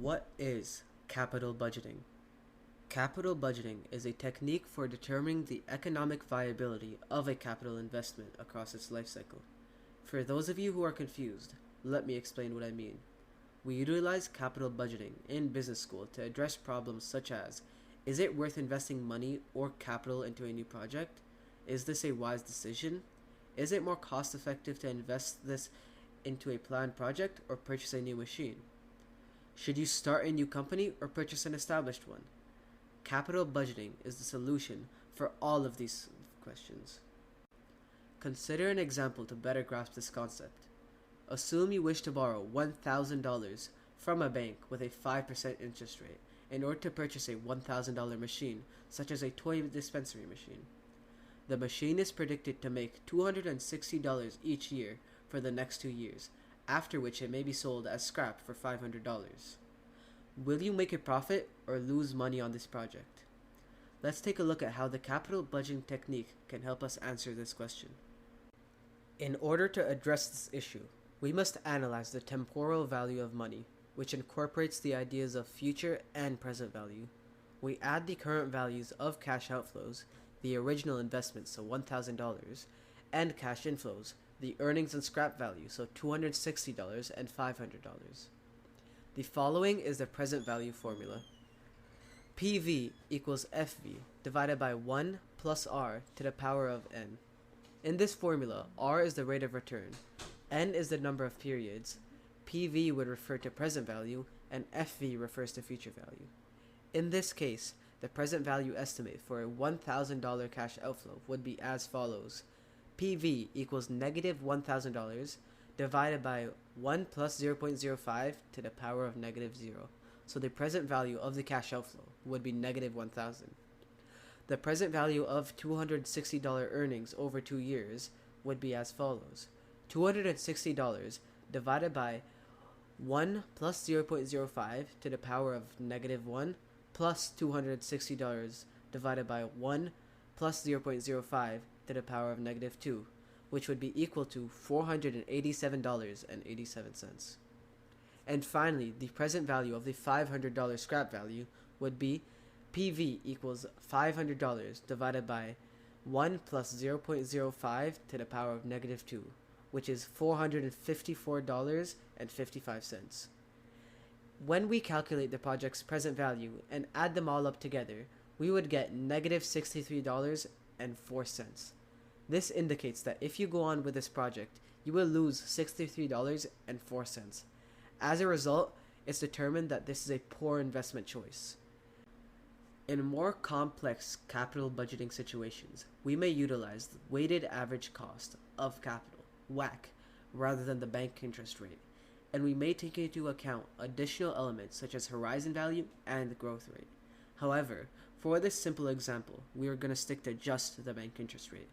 What is capital budgeting? Capital budgeting is a technique for determining the economic viability of a capital investment across its life cycle. For those of you who are confused, let me explain what I mean. We utilize capital budgeting in business school to address problems such as, is it worth investing money or capital into a new project? Is this a wise decision? Is it more cost effective to invest this into a planned project or purchase a new machine? Should you start a new company or purchase an established one? Capital budgeting is the solution for all of these questions. Consider an example to better grasp this concept. Assume you wish to borrow $1,000 from a bank with a 5% interest rate in order to purchase a $1,000 machine, such as a toy dispensary machine. The machine is predicted to make $260 each year for the next 2 years, after which it may be sold as scrap for $500. Will you make a profit or lose money on this project? Let's take a look at how the capital budgeting technique can help us answer this question. In order to address this issue, we must analyze the temporal value of money, which incorporates the ideas of future and present value. We add the current values of cash outflows, the original investment, so $1,000, and cash inflows, the earnings and scrap value, so $260 and $500. The following is the present value formula. PV equals FV divided by 1 plus R to the power of N. In this formula, R is the rate of return, N is the number of periods, PV would refer to present value, and FV refers to future value. In this case, the present value estimate for a $1,000 cash outflow would be as follows. PV equals negative $1,000 divided by 1 plus 0.05 to the power of negative 0. So the present value of the cash outflow would be negative 1,000. The present value of $260 earnings over 2 years would be as follows. $260 divided by 1 plus 0.05 to the power of negative 1 plus $260 divided by 1 plus 0.05 to the power of negative 2, which would be equal to $487.87. And finally, the present value of the $500 scrap value would be PV equals $500 divided by 1 plus 0.05 to the power of negative 2, which is $454.55. When we calculate the project's present value and add them all up together, we would get negative $63.04. This indicates that if you go on with this project, you will lose $63.04. As a result, it's determined that this is a poor investment choice. In more complex capital budgeting situations, we may utilize the weighted average cost of capital, WACC, rather than the bank interest rate, and we may take into account additional elements such as horizon value and growth rate. However, for this simple example, we are going to stick to just the bank interest rate.